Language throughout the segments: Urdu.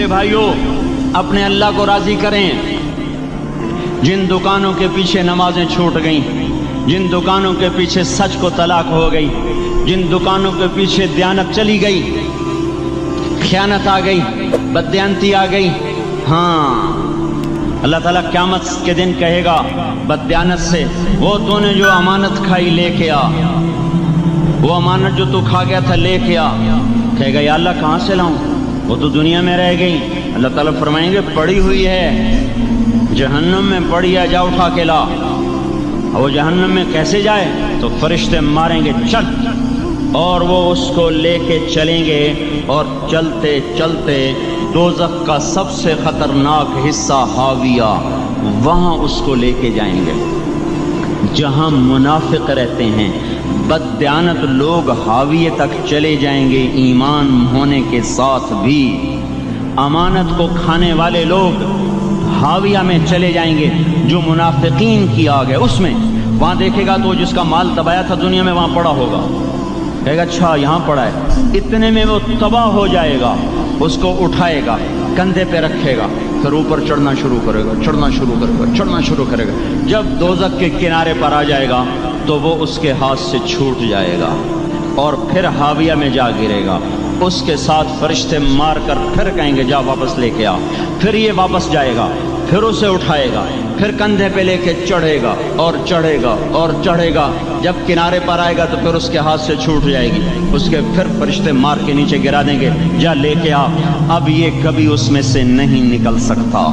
میرے بھائیوں اپنے اللہ کو راضی کریں۔ جن دکانوں کے پیچھے نمازیں چھوٹ گئیں، جن دکانوں کے پیچھے سچ کو طلاق ہو گئی، جن دکانوں کے پیچھے دیانت چلی گئی، خیانت آ گئی، بددیانتی آ گئی، ہاں اللہ تعالیٰ قیامت کے دن کہے گا بددیانت سے، وہ تو نے جو امانت کھائی لے کے آ، وہ امانت جو تو کھا گیا تھا لے کے آ۔ کہے گا یا اللہ کہاں سے لاؤں، وہ تو دنیا میں رہ گئی۔ اللہ تعالیٰ فرمائیں گے پڑی ہوئی ہے جہنم میں، پڑی ہے، جا اٹھا کے لا۔ وہ جہنم میں کیسے جائے؟ تو فرشتے ماریں گے چل، اور وہ اس کو لے کے چلیں گے، اور چلتے چلتے دوزخ کا سب سے خطرناک حصہ حاویہ، وہاں اس کو لے کے جائیں گے جہاں منافق رہتے ہیں۔ بددیانت لوگ حاویہ تک چلے جائیں گے ایمان ہونے کے ساتھ بھی، امانت کو کھانے والے لوگ حاویہ میں چلے جائیں گے جو منافقین کی آگ ہے اس میں۔ وہاں دیکھے گا تو جس کا مال دبایا تھا دنیا میں وہاں پڑا ہوگا، کہے گا اچھا یہاں پڑا ہے، اتنے میں وہ تباہ ہو جائے گا، اس کو اٹھائے گا، کندھے پہ رکھے گا، پھر اوپر چڑھنا شروع کرے گا، چڑھنا شروع کرے گا، چڑھنا شروع کرے گا۔ جب دوزخ کے کنارے پر آ جائے گا تو وہ اس کے ہاتھ سے چھوٹ جائے گا اور پھر حاویہ میں جا گرے گا۔ اس کے ساتھ فرشتے مار کر پھر کہیں گے جا واپس لے کے آ، پھر یہ واپس جائے گا، پھر اسے اٹھائے گا، پھر کندھے پہ لے کے چڑھے گا اور چڑھے گا اور چڑھے گا۔ جب کنارے پر آئے گا تو پھر اس کے ہاتھ سے چھوٹ جائے گی، اس کے پھر فرشتے مار کے نیچے گرا دیں گے، جا لے کے آ۔ اب یہ کبھی اس میں سے نہیں نکل سکتا۔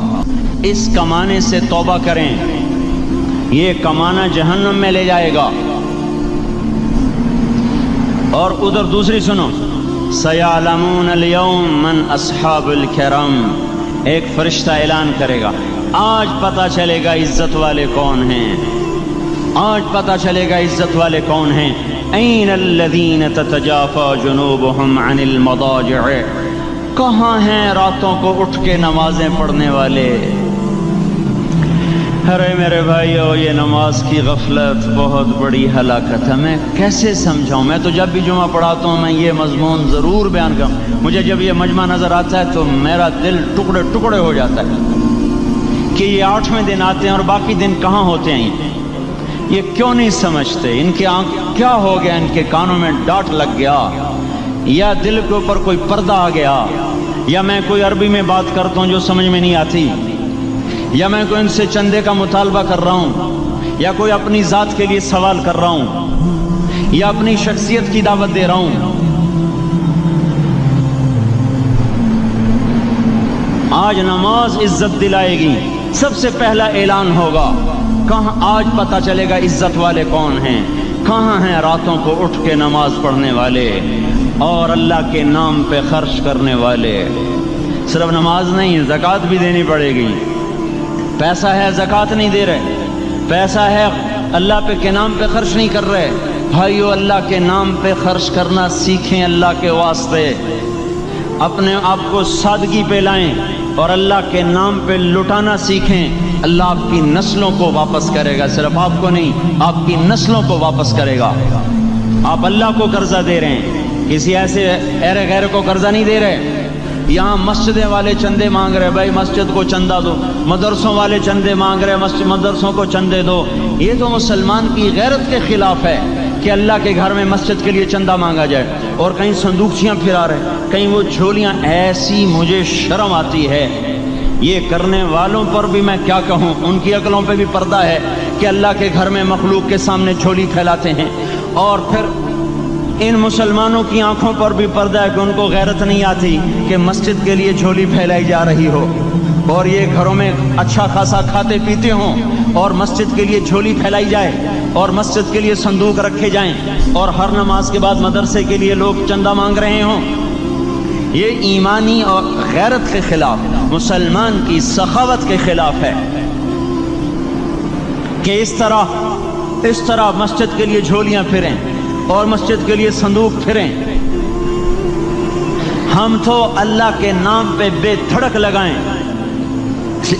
اس کمانے سے توبہ کریں، یہ کمانا جہنم میں لے جائے گا۔ اور ادھر دوسری سنو، سَيَعْلَمُونَ الْيَوْمَ مَنْ أَصْحَابُ الْكِرَامِ، ایک فرشتہ اعلان کرے گا آج پتہ چلے گا عزت والے کون ہیں، آج پتہ چلے گا عزت والے کون ہیں۔ أَيْنَ الَّذِينَ تَتَجَافَى جُنُوبُهُمْ عَنِ الْمَضَاجِعِ، کہاں ہیں راتوں کو اٹھ کے نمازیں پڑھنے والے؟ ارے میرے بھائیو، یہ نماز کی غفلت بہت بڑی ہلاکت ہے۔ میں کیسے سمجھاؤں؟ میں تو جب بھی جمعہ پڑھاتا ہوں میں یہ مضمون ضرور بیان کروں، مجھے جب یہ مجمع نظر آتا ہے تو میرا دل ٹکڑے ٹکڑے ہو جاتا ہے کہ یہ 8ویں دن آتے ہیں اور باقی دن کہاں ہوتے ہیں؟ یہ کیوں نہیں سمجھتے؟ ان کے آنکھ کیا ہو گیا؟ ان کے کانوں میں ڈانٹ لگ گیا، یا دل کے اوپر کوئی پردہ آ گیا، یا میں کوئی عربی میں بات کرتا ہوں جو سمجھ میں نہیں آتی، یا میں کوئی ان سے چندے کا مطالبہ کر رہا ہوں، یا کوئی اپنی ذات کے لیے سوال کر رہا ہوں، یا اپنی شخصیت کی دعوت دے رہا ہوں۔ آج نماز عزت دلائے گی، سب سے پہلا اعلان ہوگا، کہاں آج پتہ چلے گا عزت والے کون ہیں، کہاں ہیں راتوں کو اٹھ کے نماز پڑھنے والے اور اللہ کے نام پہ خرچ کرنے والے۔ صرف نماز نہیں، زکوٰۃ بھی دینی پڑے گی۔ پیسہ ہے زکوٰۃ نہیں دے رہے، پیسہ ہے اللہ پہ کے نام پہ خرچ نہیں کر رہے۔ بھائیو اللہ کے نام پہ خرچ کرنا سیکھیں، اللہ کے واسطے اپنے آپ کو سادگی پہ لائیں اور اللہ کے نام پہ لٹانا سیکھیں۔ اللہ آپ کی نسلوں کو واپس کرے گا، صرف آپ کو نہیں، آپ کی نسلوں کو واپس کرے گا۔ آپ اللہ کو قرضہ دے رہے ہیں، کسی ایسے غیر کو قرضہ نہیں دے رہے۔ یہاں مسجدیں والے چندے مانگ رہے، بھائی مسجد کو چندہ دو، مدرسوں والے چندے مانگ رہے، مدرسوں کو چندے دو۔ یہ تو مسلمان کی غیرت کے خلاف ہے کہ اللہ کے گھر میں مسجد کے لیے چندہ مانگا جائے، اور کہیں صندوقچیاں پھرا رہے، کہیں وہ جھولیاں۔ ایسی مجھے شرم آتی ہے، یہ کرنے والوں پر بھی میں کیا کہوں، ان کی عقلوں پہ بھی پردہ ہے کہ اللہ کے گھر میں مخلوق کے سامنے جھولی پھیلاتے ہیں، اور پھر ان مسلمانوں کی آنکھوں پر بھی پردہ ہے کہ ان کو غیرت نہیں آتی کہ مسجد کے لیے جھولی پھیلائی جا رہی ہو، اور یہ گھروں میں اچھا خاصا کھاتے پیتے ہوں اور مسجد کے لیے جھولی پھیلائی جائے اور مسجد کے لیے صندوق رکھے جائیں، اور ہر نماز کے بعد مدرسے کے لیے لوگ چندہ مانگ رہے ہوں۔ یہ ایمانی اور غیرت کے خلاف، مسلمان کی سخاوت کے خلاف ہے کہ اس طرح مسجد کے لیے جھولیاں پھریں اور مسجد کے لیے صندوق پھریں۔ ہم تو اللہ کے نام پہ بے دھڑک لگائیں،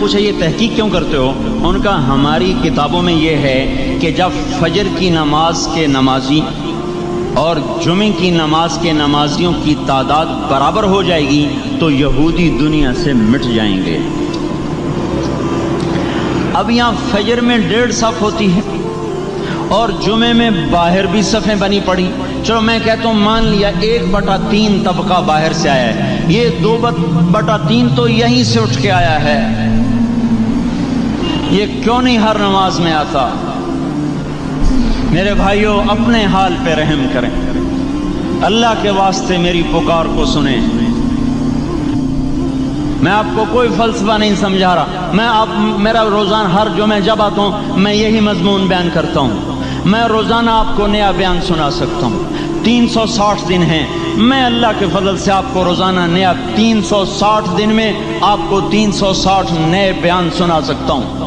پوچھا یہ تحقیق کیوں کرتے ہو؟ ان کا ہماری کتابوں میں یہ ہے کہ جب فجر کی نماز کے نمازی اور جمعے کی نماز کے نمازیوں کی تعداد برابر ہو جائے گی تو یہودی دنیا سے مٹ جائیں گے۔ اب یہاں فجر میں 1.5 صف ہوتی ہے اور جمعے میں باہر بھی صفیں بنی پڑی، چلو میں کہتا ہوں مان لیا 1/3 طبقہ باہر سے آیا ہے، یہ 2/3 تو یہیں سے اٹھ کے آیا ہے، یہ کیوں نہیں ہر نماز میں آتا؟ میرے بھائیوں اپنے حال پہ رحم کریں، اللہ کے واسطے میری پکار کو سنیں۔ میں آپ کو کوئی فلسفہ نہیں سمجھا رہا، میرا روزانہ ہر جمعہ جب آتا ہوں میں یہی مضمون بیان کرتا ہوں، میں روزانہ آپ کو نیا بیان سنا سکتا ہوں۔ 360 دن ہیں، میں اللہ کے فضل سے آپ کو روزانہ نیا 360 دن میں آپ کو 360 نئے بیان سنا سکتا ہوں۔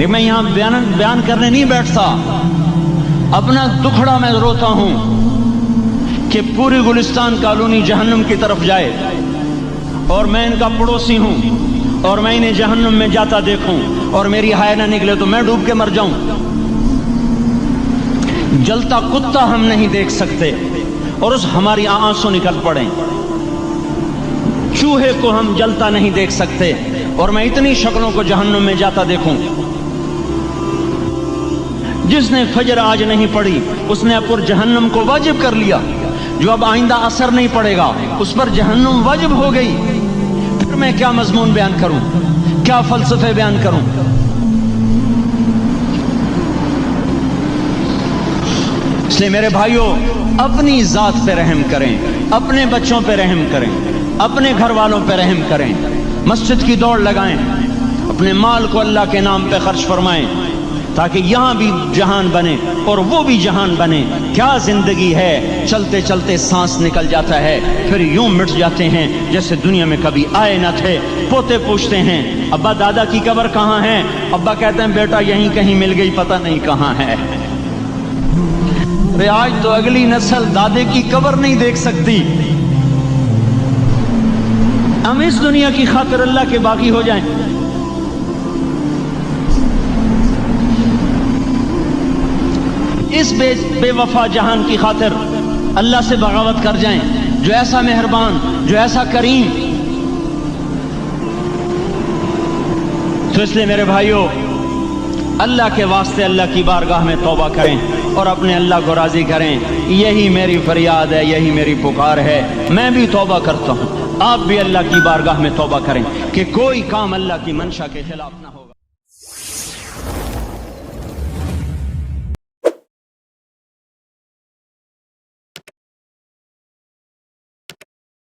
میں یہاں بیان کرنے نہیں بیٹھتا، اپنا دکھڑا میں روتا ہوں کہ پوری گلستان کالونی جہنم کی طرف جائے اور میں ان کا پڑوسی ہوں اور میں انہیں جہنم میں جاتا دیکھوں اور میری ہائے نہ نکلے تو میں ڈوب کے مر جاؤں۔ جلتا کتا ہم نہیں دیکھ سکتے اور اس ہماری آنسو نکل پڑیں، چوہے کو ہم جلتا نہیں دیکھ سکتے اور میں اتنی شکلوں کو جہنم میں جاتا دیکھوں۔ جس نے فجر آج نہیں پڑھی اس نے پر جہنم کو واجب کر لیا، جو اب آئندہ اثر نہیں پڑے گا اس پر جہنم واجب ہو گئی، پھر میں کیا مضمون بیان کروں، کیا فلسفے بیان کروں؟ اس لیے میرے بھائیوں اپنی ذات پہ رحم کریں، اپنے بچوں پہ رحم کریں، اپنے گھر والوں پہ رحم کریں، مسجد کی دوڑ لگائیں، اپنے مال کو اللہ کے نام پہ خرچ فرمائیں تاکہ یہاں بھی جہان بنے اور وہ بھی جہان بنے۔ کیا زندگی ہے، چلتے چلتے سانس نکل جاتا ہے پھر یوں مٹ جاتے ہیں جیسے دنیا میں کبھی آئے نہ تھے۔ پوتے پوچھتے ہیں ابا دادا کی قبر کہاں ہے؟ ابا کہتے ہیں بیٹا یہیں کہیں مل گئی، پتہ نہیں کہاں ہے۔ آج تو اگلی نسل دادے کی قبر نہیں دیکھ سکتی، ہم اس دنیا کی خاطر اللہ کے باقی ہو جائیں۔ اس بے وفا جہان کی خاطر اللہ سے بغاوت کر جائیں جو ایسا مہربان، جو ایسا کریم۔ تو اس لیے میرے بھائیوں اللہ کے واسطے اللہ کی بارگاہ میں توبہ کریں اور اپنے اللہ کو راضی کریں، یہی میری فریاد ہے، یہی میری پکار ہے۔ میں بھی توبہ کرتا ہوں، آپ بھی اللہ کی بارگاہ میں توبہ کریں کہ کوئی کام اللہ کی منشا کے خلاف نہ ہو۔